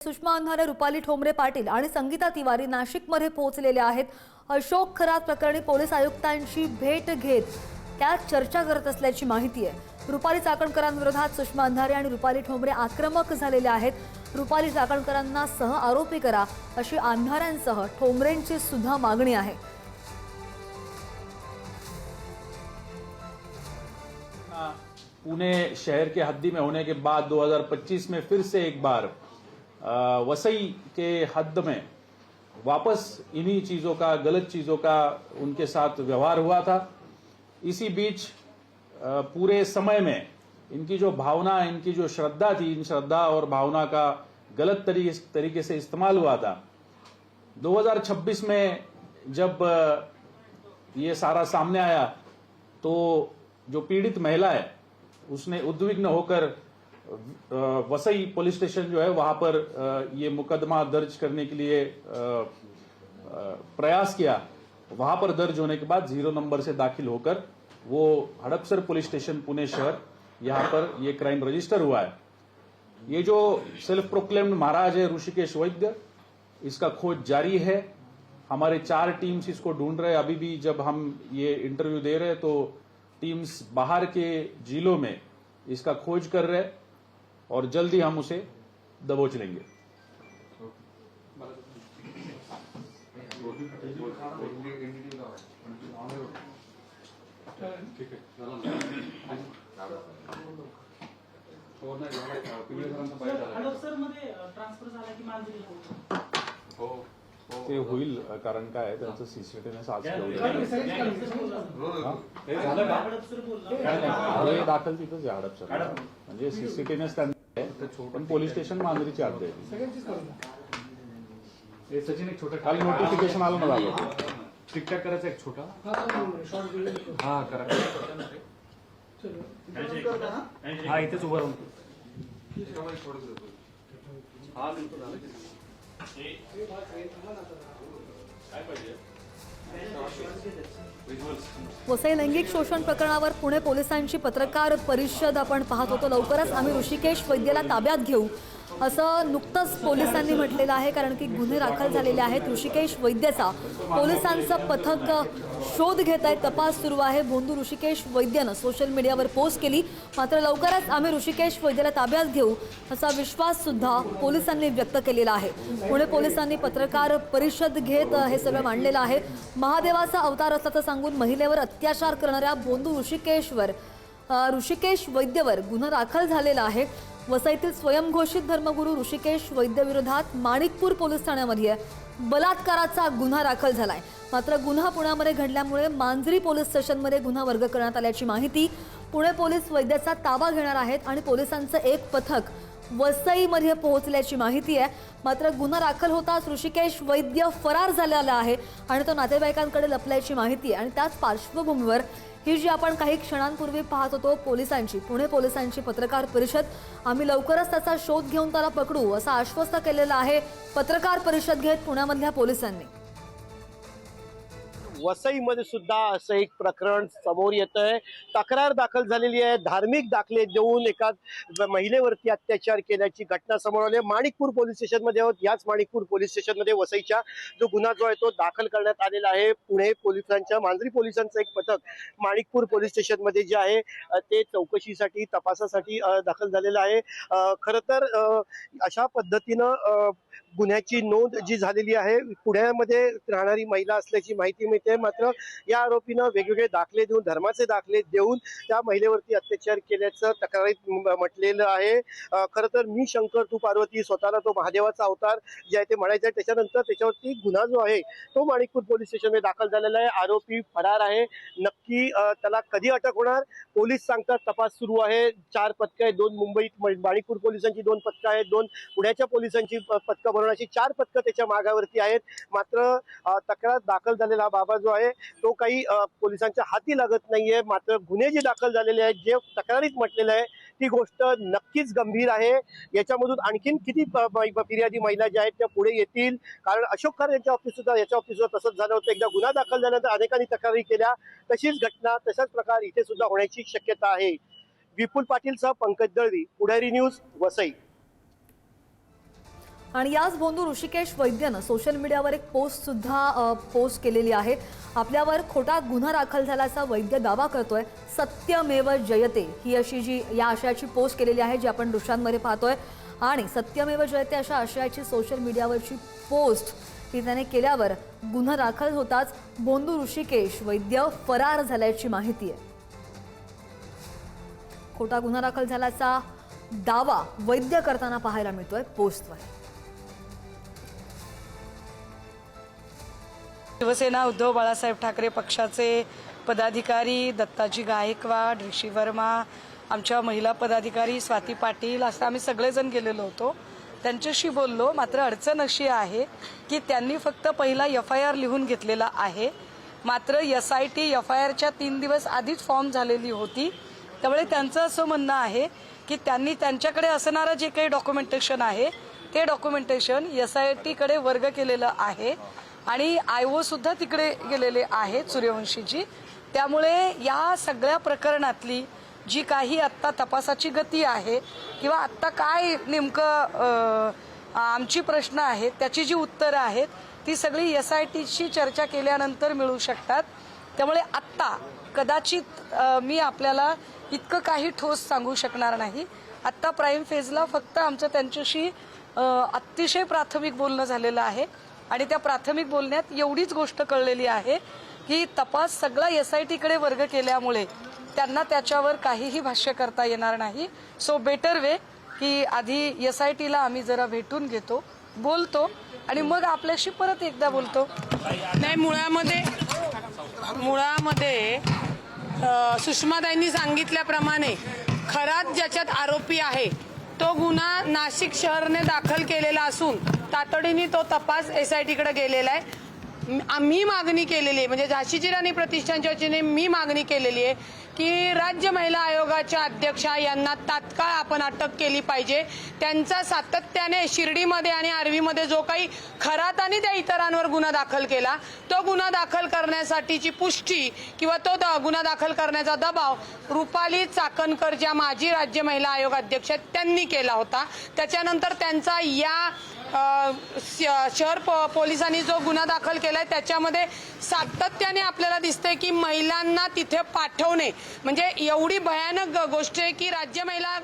सुषमा अंधारे, रुपाली ठोंबरे पाटील आणि संगीता तिवारी नाशिकमध्ये पोहोचलेले आहेत। अशोक खरात प्रकरणी पोलीस आयुक्तांची भेट घेत त्यात चर्चा करत असल्याची माहिती आहे। रुपाली चाकणकरांविरोधात सुषमा अंधारे आणि रुपाली ठोंबरे आक्रमक झालेले आहेत। रुपाली चाकणकरांना सह आरोपी करा अशी अंधाऱ्यांसह ठोंबरेंची सुद्धा मागणी आहे। पुणे शहर के हद्दी में होने के बाद 2025 में फिर से एक बार वसई के हद में वापस इन्हीं चीज़ों का, गलत चीज़ों का उनके साथ व्यवहार हुआ था। इसी बीच पूरे समय में इनकी जो भावना, इनकी जो श्रद्धा थी, इन श्रद्धा और भावना का गलत तरीके से इस्तेमाल हुआ था। 2026 में जब ये सारा सामने आया तो जो पीड़ित महिला है उसने उद्विग्न होकर वसई पुलिस स्टेशन जो है वहां पर ये मुकदमा दर्ज करने के लिए प्रयास किया। वहां पर दर्ज होने के बाद 0 नंबर से दाखिल होकर वो हड़पसर पुलिस स्टेशन पुणे शहर यहां पर ये क्राइम रजिस्टर हुआ है। ये जो सेल्फ प्रोक्लेम्ड महाराज है ऋषिकेश वैद्य, इसका खोज जारी है। हमारे 4 टीम्स इसको ढूंढ रहे हैं। अभी भी जब हम ये इंटरव्यू दे रहे हैं तो टीम्स बाहर के जिलों में इसका खोज कर रहे हैं और जल्दी हम उसे दबोच लेंगे। ते होईल, कारण काय आहे त्यांचं सीसीटीव्हीने आज ठेवलं दाखल तिथंच आहे हडपसर, म्हणजे सीसीटीव्हीनेच त्यांना पण पोलीस स्टेशन मांजरीची हद्द आहे। सचिन एक छोटा काल नोटिफिकेशन आलं मला टिकटॅक करायचा एक छोटा हा करा हा इथेच उभं राहून वसई लैंगिक शोषण प्रकरणावर पुणे पोलिसांची पत्रकार परिषद आपण पाहत होतो। लवकरच आम्ही ऋषिकेश वैद्यला ताब्यात घेऊ असं नुकतंच पोलिसांनी म्हटलेलं आहे, कारण की गुन्हे दाखल झालेले आहेत। ऋषिकेश वैद्यचा पोलिसांचं पथक शोध घेत आहे, तपास सुरू आहे। भोंदू ऋषिकेश वैद्यनं सोशल मीडियावर पोस्ट केली, मात्र लवकरच आम्ही ऋषिकेश वैद्यला ताब्यात घेऊ असा विश्वास सुद्धा पोलिसांनी व्यक्त केलेला आहे। पुणे पोलिसांनी पत्रकार परिषद घेत हे सगळं मांडलेलं आहे। महादेवाचा अवतार असल्याचं सांगून महिलेवर अत्याचार करणाऱ्या भोंदू ऋषिकेश वैद्यवर गुन्हा दाखल झालेला आहे। वसईतील स्वयंघोषित धर्मगुरू ऋषिकेश वैद्य विरोधात माणिकपूर पोलीस ठाण्यामध्ये बलात्काराचा गुन्हा दाखल झालाय। मात्र गुन्हा पुण्यामध्ये घडल्यामुळे मांजरी पोलीस स्टेशनमध्ये गुन्हा वर्ग करण्यात आल्याची माहिती। पुणे पोलीस वैद्याचा ताबा घेणार आहेत आणि पोलिसांचं एक पथक वसईमध्ये पोहोचल्याची माहिती आहे। मात्र गुन्हा दाखल होताच ऋषिकेश वैद्य फरार झालेला आहे आणि तो नातेवाईकांकडे लपल्याची माहिती आहे। आणि त्याच पार्श्वभूमीवर ही जी आपण काही क्षणांपूर्वी पाहत होतो पुणे पोलिसांची पत्रकार परिषद, आम्ही लवकरच त्याचा शोध घेऊन त्याला पकडू असं आश्वस्त केलेलं आहे पत्रकार परिषद घेत पुण्यामधल्या पोलिसांनी। वसईमध्ये सुद्धा असं एक प्रकरण समोर येतं आहे। तक्रार दाखल झालेली आहे। धार्मिक दाखले देऊन एका महिलेवरती अत्याचार केल्याची घटना समोर आली आहे। माणिकपूर पोलीस स्टेशनमध्ये आहोत। याच माणिकपूर पोलीस स्टेशनमध्ये वसईच्या जो गुन्हा जो आहे तो दाखल करण्यात आलेला आहे। पुणे पोलिसांच्या मांजरी पोलिसांचं एक पथक माणिकपूर पोलीस स्टेशनमध्ये जे आहे ते चौकशीसाठी, तपासासाठी दाखल झालेलं आहे। खरं तर अशा पद्धतीनं गुन्ह्याची नोंद जी झालेली आहे, पुण्यामध्ये राहणारी महिला असल्याची माहिती मिळते। मात्र या आरोपीनं वेगवेगळे दाखले देऊन, धर्माचे दाखले देऊन त्या महिलेवरती अत्याचार केल्याचं तक्रारीत म्हटलेलं आहे। खरं तर मी शंकर तू पार्वती, स्वतःला तो महादेवाचा अवतार जे आहे ते म्हणायचं आहे। त्याच्यानंतर त्याच्यावरती गुन्हा जो आहे तो माणिकपूर पोलीस स्टेशनमध्ये दाखल झालेला आहे। आरोपी फरार आहे। नक्की त्याला कधी अटक होणार, पोलीस सांगतात तपास सुरू आहे। 4 पथकं आहेत, 2 मुंबईत माणिकपूर पोलिसांची 2 पथकं आहेत, 2 पुण्याच्या पोलिसांची पथकं बनवून अशी 4 पथकं त्याच्या मागावरती आहेत। मात्र तक्रार दाखल झालेला बाबा जो आहे तो काही पोलिसांच्या हाती लागत नाहीये। मात्र गुन्हे जे दाखल झालेले आहेत, जे तक्रारीत म्हटलेलं आहे, ती गोष्ट नक्कीच गंभीर आहे। याच्यामधून आणखीन किती फिर्यादी महिला ज्या आहेत त्या पुढे येतील, कारण अशोक खरात यांच्या ऑफिस सुद्धा, याच्या ऑफिस सुद्धा तसंच झालं होतं। एकदा गुन्हा दाखल झाल्यानंतर अनेकांनी तक्रारी केल्या, तशीच घटना, तसाच प्रकार इथे सुद्धा होण्याची शक्यता आहे। विपुल पाटीलसह पंकज दळवी, पुढारी न्यूज, वसई। आणि याच भोंदू ऋषिकेश वैद्यनं सोशल मीडियावर एक पोस्ट केलेली आहे. आपल्यावर खोटा गुन्हा दाखल झाल्याचा वैद्य दावा करतोय. सत्यमेव जयते ही अशी जी या आशयाची पोस्ट केलेली आहे, जी आपण दृश्यांमध्ये पाहतोय. आणि सत्यमेव जयते अशा आशयाची सोशल मीडियावरची पोस्ट ही त्याने केल्यावर गुन्हा दाखल होताच भोंदू ऋषिकेश वैद्य फरार झाल्याची माहिती आहे. खोटा गुन्हा दाखल झाल्याचा दावा वैद्य करताना पाहायला मिळतोय पोस्टवर. शिवसेना उद्धव बाळासाहेब ठाकरे पक्षाचे पदाधिकारी दत्ताजी गायकवाड, ऋषी वर्मा, आमच्या महिला पदाधिकारी स्वाती पाटील असं आम्ही सगळेजण गेलेलो होतो. त्यांच्याशी बोललो. मात्र अडचण अशी आहे की त्यांनी फक्त पहिला FIR लिहून घेतलेला आहे. मात्र SIT FIRच्या 3 दिवस आधीच फॉर्म झालेली होती. त्यामुळे त्यांचं असं म्हणणं आहे की त्यांनी त्यांच्याकडे असणारं जे काही डॉक्युमेंटेशन आहे ते डॉक्युमेंटेशन SITकडे वर्ग केलेलं आहे आणि IO सुद्धा तिकडे गेलेले आहेत सूर्यवंशीजी. त्यामुळे या सगळ्या प्रकरणातली जी काही आत्ता तपासाची गती आहे किंवा आत्ता काय नेमकं आमची प्रश्न आहेत त्याची जी उत्तरं आहेत ती सगळी SITशी चर्चा केल्यानंतर मिळू शकतात. त्यामुळे आत्ता कदाचित मी आपल्याला इतकं काही ठोस सांगू शकणार नाही. आत्ता प्राईम फेजला फक्त आमचं त्यांच्याशी अतिशय प्राथमिक बोलणं झालेलं आहे आणि त्या प्राथमिक बोलण्यात एवढीच गोष्ट कळलेली आहे की तपास सगळा SITकडे वर्ग केल्यामुळे त्यांना त्याच्यावर काहीही भाष्य करता येणार नाही. सो बेटर वे की आधी SITला आम्ही जरा भेटून घेतो, बोलतो आणि मग आपल्याशी परत एकदा बोलतो. नाही, मुळामध्ये सुषमाताईंनी सांगितल्याप्रमाणे खरात ज्याच्यात आरोपी आहे तो गुन्हा नाशिक शहरने दाखल केलेला असून तातडीने तो तपास SITकडे गेलेला आहे. आम्ही मागणी केलेली आहे, म्हणजे झाशीची राणी प्रतिष्ठानच्या वतीने मी मागणी केलेली आहे की राज्य महिला आयोगाच्या अध्यक्षा यांना तात्काळ आपण अटक केली पाहिजे. त्यांचा सातत्याने शिर्डीमध्ये आणि आर्वीमध्ये जो काही खराताने त्या इतरांवर गुन्हा दाखल केला तो गुन्हा दाखल करण्यासाठीची पुष्टी किंवा तो गुन्हा दाखल करण्याचा दबाव रुपाली चाकणकर ज्या माजी राज्य महिला आयोग अध्यक्ष आहेत त्यांनी केला होता. त्याच्यानंतर त्यांचा या शहर पोलिसांनी जो गुन्हा दाखल केलाय त्याच्यामध्ये सातत्याने आपल्याला दिसतंय की महिलांना तिथे पाठवणे म्हणजे एवढी भयानक गोष्ट आहे की राज्य महिला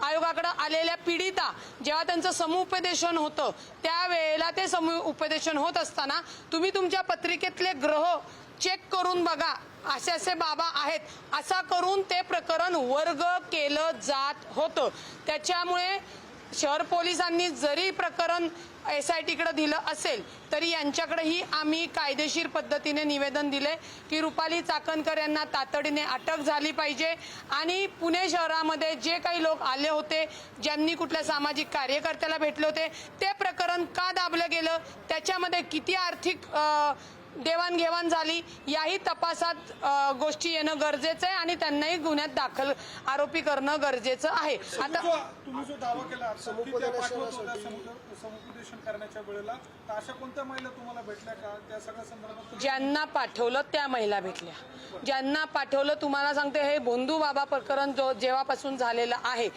आयोगाकडे आलेल्या पीडिता जेव्हा त्यांचं समुपदेशन होतं त्यावेळेला ते समुपदेशन होत असताना तुम्ही तुमच्या पत्रिकेतले ग्रह चेक करून बघा, असे असे बाबा आहेत असा करून ते प्रकरण वर्ग केलं जात होतं. त्याच्यामुळे शहर पोलिसांनी जरी प्रकरण SITकडे दिलं असेल तरी यांच्याकडेही आम्ही कायदेशीर पद्धतीने निवेदन दिले की रुपाली चाकणकर यांना तातडीने अटक झाली पाहिजे आणि पुणे शहरामध्ये जे काही लोक आले होते ज्यांनी कुठल्या सामाजिक कार्यकर्त्याला भेटले होते ते प्रकरण का दाबलं गेलं, त्याच्यामध्ये किती आर्थिक देवाणघेवाण झाली याही तपासात गोष्टी येणं गरजेचं आहे आणि त्यांनाही गुन्ह्यात दाखल आरोपी करणं गरजेचं आहे. आता तुम्ही जो दावा केला समुपदेशन करण्याच्या वेळेला तर अशा कोणत्या महिला तुम्हाला भेटल्या का त्या सगळ्या संदर्भात? ज्यांना पाठवलं त्या महिला भेटल्या. ज्यांना पाठवलं तुम्हाला सांगते हे भोंदू बाबा प्रकरण जो जेव्हापासून झालेलं आहे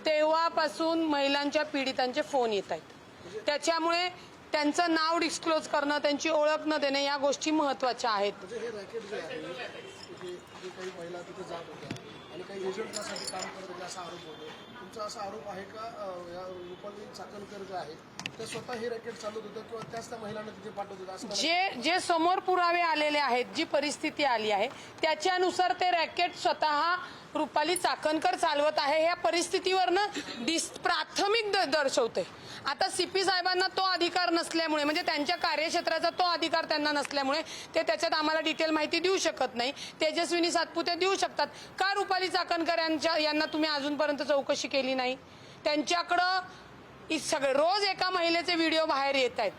तेव्हापासून महिलांच्या पीडितांचे फोन येत आहेत. त्याच्यामुळे त्यांचं नाव डिस्क्लोज करणं, त्यांची ओळख न देणे या गोष्टी महत्त्वाच्या आहेत. हे रॅकेट जे आहे जे काही महिला तिथे जात होत्या आणि काही एजंटसाठी काम करत होते असा आरोप होतो. तुमचा असा आरोप आहे का या रुपाली चाकणकर जे आहे ते स्वतः हे रॅकेट चालवत होतं किंवा त्याच त्या महिलांना तिथे पाठवत होतं? जे समोर पुरावे आलेले आहेत, जी परिस्थिती आली आहे त्याच्यानुसार ते रॅकेट स्वतः रुपाली चाकणकर चालवत आहे या परिस्थितीवरनं प्राथमिक दर्शवते. आता CP साहेबांना तो अधिकार नसल्यामुळे म्हणजे त्यांच्या कार्यक्षेत्राचा तो अधिकार त्यांना नसल्यामुळे ते त्याच्यात आम्हाला डिटेल माहिती देऊ शकत नाही. तेजस्विनी सातपुते देऊ शकतात. का रुपाली चाकणकर यांना तुम्ही अजूनपर्यंत चौकशी केली नाही? त्यांच्याकडं सगळे रोज एका महिलेचे व्हिडिओ बाहेर येत आहेत.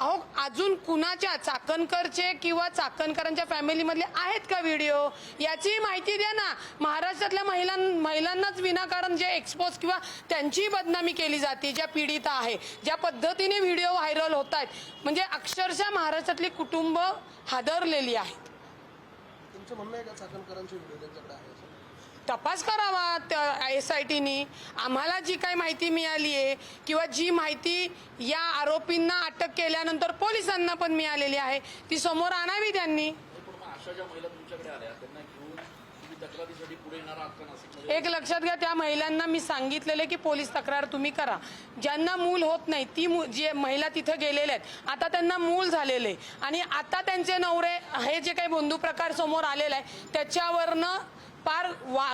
अहो अजून कुणाच्या चाकणकरचे किंवा चाकणकरांच्या फॅमिलीमधले आहेत का व्हिडिओ याची माहिती द्या ना. महाराष्ट्रातल्या महिलांनाच विनाकारण जे एक्सपोज किंवा त्यांची बदनामी केली जाते, ज्या पीडिता आहे, ज्या पद्धतीने व्हिडिओ व्हायरल होत आहेत म्हणजे अक्षरशः महाराष्ट्रातली कुटुंब हादरलेली आहेत. तुमचं म्हणणं आहे का चाकणकरांचे व्हिडिओ त्यांच्याकडे आहे? तपास करावा SITनी. आम्हाला जी काही माहिती मिळाली आहे किंवा जी माहिती या आरोपींना अटक केल्यानंतर पोलिसांना पण मिळालेली आहे ती समोर आणावी त्यांनी. एक लक्षात घ्या, त्या महिलांना मी सांगितलेले की पोलीस तक्रार तुम्ही करा. ज्यांना मूल होत नाही ती जे महिला तिथे गेलेल्या आहेत आता त्यांना मूल झालेले आणि आता त्यांचे नवरे हे जे काही बंधू प्रकार समोर आलेला आहे त्याच्यावरनं पार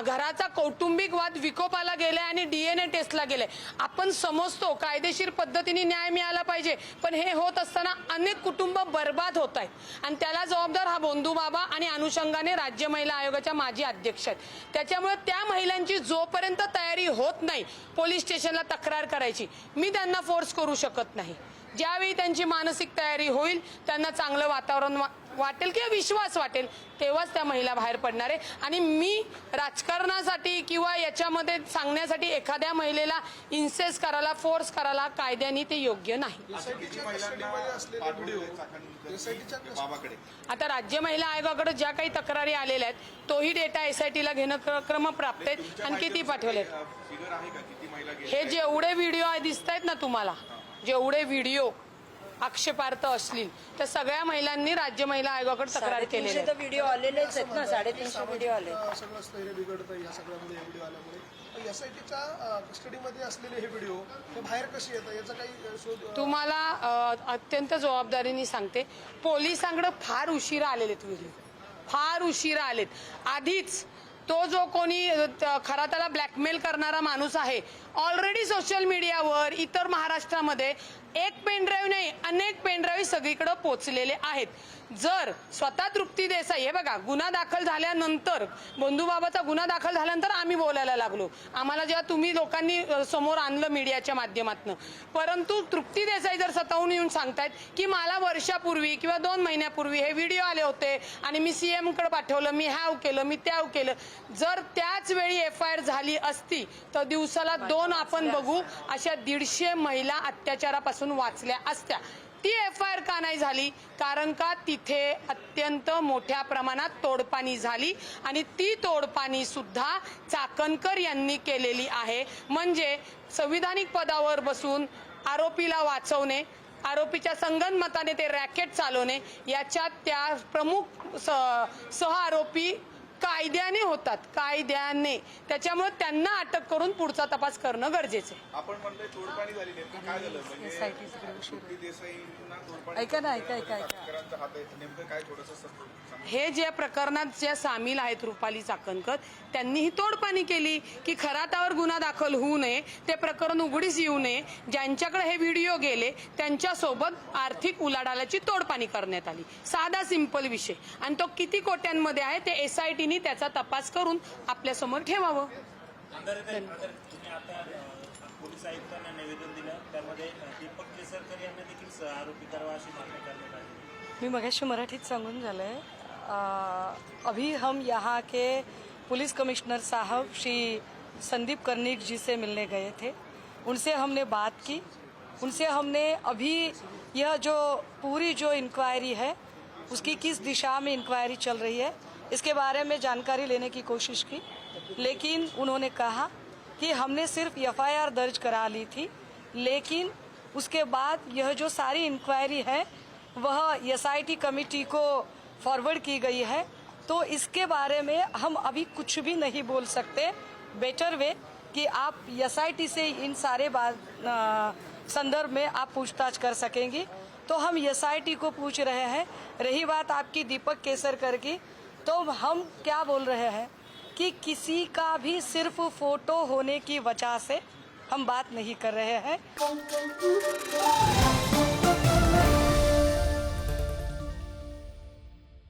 घराचा कौटुंबिक वाद विकोपाला गेलाय आणि DNA टेस्टला गेलाय. आपण समजतो कायदेशीर पद्धतीने न्याय मिळाला पाहिजे, पण हे होत असताना अनेक कुटुंब बर्बाद होत आहेत आणि त्याला जबाबदार हा बंधू बाबा आणि अनुषंगाने राज्य महिला आयोगाच्या माजी अध्यक्ष आहेत. त्याच्यामुळे त्या महिलांची जोपर्यंत तयारी होत नाही पोलीस स्टेशनला तक्रार करायची, मी त्यांना फोर्स करू शकत नाही. ज्यावेळी त्यांची मानसिक तयारी होईल, त्यांना चांगलं वातावरण वाटेल किंवा विश्वास वाटेल, तेव्हाच त्या महिला बाहेर पडणार आहे. आणि मी राजकारणासाठी किंवा याच्यामध्ये सांगण्यासाठी एखाद्या महिलेला इन्सेस करायला फोर्स करायला कायद्याने ते योग्य नाही. आता राज्य महिला आयोगाकडे ज्या काही तक्रारी आलेल्या आहेत तोही डेटा SITला घेणं क्रमप्राप्त आहेत. आणि किती पाठवलेत हे जेवढे व्हिडिओ दिसत आहेत ना तुम्हाला, जेवढे व्हिडिओ आक्षेपार्थ असतील त्या सगळ्या महिलांनी राज्य महिला आयोगाकडे तक्रार केलेली आहे. व्हिडिओ आलेलेच आहेत ना, 350 व्हिडिओ आले. सगळं स्थैर्य बिघडतं या सगळ्यामुळे हे व्हिडिओ आल्यामुळे. SITच्या कस्टडीमध्ये असलेले हे व्हिडिओ हे बाहेर कसे येतात याचा काही शोध तुम्हाला अत्यंत जबाबदारीने सांगते, पोलिसांकडे फार उशिरा आलेले व्हिडिओ, फार उशिरा आलेत. आधीच तो जो कोणी खरा त्याला ब्लॅकमेल करणारा माणूस आहे ऑलरेडी सोशल मीडियावर इतर महाराष्ट्रामध्ये एक पेनड्राईव्ह नाही अनेक पेनड्राईव्ह सगळीकडे पोचलेले आहेत. जर स्वतः तृप्ती देसाई, हे बघा, गुन्हा दाखल झाल्यानंतर बंधूबाबाचा गुन्हा दाखल झाल्यानंतर आम्ही बोलायला लागलो, आम्हाला जेव्हा तुम्ही लोकांनी समोर आणलं मीडियाच्या माध्यमातून. परंतु तृप्ती देसाई जर स्वतःहून येऊन सांगतायत की मला वर्षापूर्वी किंवा 2 महिन्यापूर्वी हे व्हिडिओ आले होते आणि मी CM कडे पाठवलं, मी ह्याव केलं, मी त्याव केलं. जर त्याच वेळी FIR झाली असती तर दिवसाला 2 आपण बघू अशा 150 महिला अत्याचारापासून वाचल्या असत्या. ती FIR का नाही झाली? कारण का तिथे अत्यंत मोठ्या प्रमाणात तोडपाणी झाली आणि ती तोडपाणी सुद्धा चाकणकर यांनी केलेली आहे. म्हणजे संविधानिक पदावर बसून आरोपीला वाचवणे, आरोपीच्या संगनमताने ते रॅकेट चालवणे, याच्यात त्या प्रमुख सह आरोपी कायद्याने होतात, कायद्याने. त्याच्यामुळे त्यांना अटक करून पुढचा तपास करणं गरजेचं आहे. आपण म्हणतोय तोडपाणी झाली, नेमकं काय झालं? म्हणजे देसाईंना तोडपाणी ऐका ना, ऐका शेतकऱ्यांचा हात आहे, नेमकं काय थोडंसं हे ज्या प्रकरणात ज्या सामील आहेत रुपाली चाकणकर त्यांनी ही तोडपाणी केली की खरातावर गुन्हा दाखल होऊ नये, ते प्रकरण उघडीस येऊ नये. ज्यांच्याकडे हे व्हिडिओ गेले त्यांच्यासोबत आर्थिक उलाढालाची तोडपाणी करण्यात आली. साधा सिंपल विषय. आणि तो किती कोट्यांमध्ये आहे ते SITनी त्याचा तपास करून आपल्या समोर ठेवावं. पोलीस आयुक्तांना निवेदन दिलं, त्यामध्ये दीपक केसरकर यांना देखील आरोपी करावा अशी मागणी करण्यात आली. मी मगाशी मराठीत सांगून झालंय. अभी हम यहाँ के पुलिस कमिश्नर साहब श्री संदीप कर्णिक जी से मिलने गए थे. उनसे हमने बात की, उनसे हमने अभी यह जो पूरी जो इंक्वायरी है उसकी किस दिशा में इंक्वायरी चल रही है इसके बारे में जानकारी लेने की कोशिश की. लेकिन उन्होंने कहा कि हमने सिर्फ FIR दर्ज करा ली थी, लेकिन उसके बाद यह जो सारी इंक्वायरी है वह SIT कमेटी को फॉरवर्ड की गई है. तो इसके बारे में हम अभी कुछ भी नहीं बोल सकते. बेटर वे कि आप SIT से इन सारे संदर्भ में आप पूछताछ कर सकेंगी. तो हम SIT को पूछ रहे हैं. रही बात आपकी दीपक केसरकर की, तो हम क्या बोल रहे हैं कि किसी का भी सिर्फ फोटो होने की वजह से हम बात नहीं कर रहे हैं.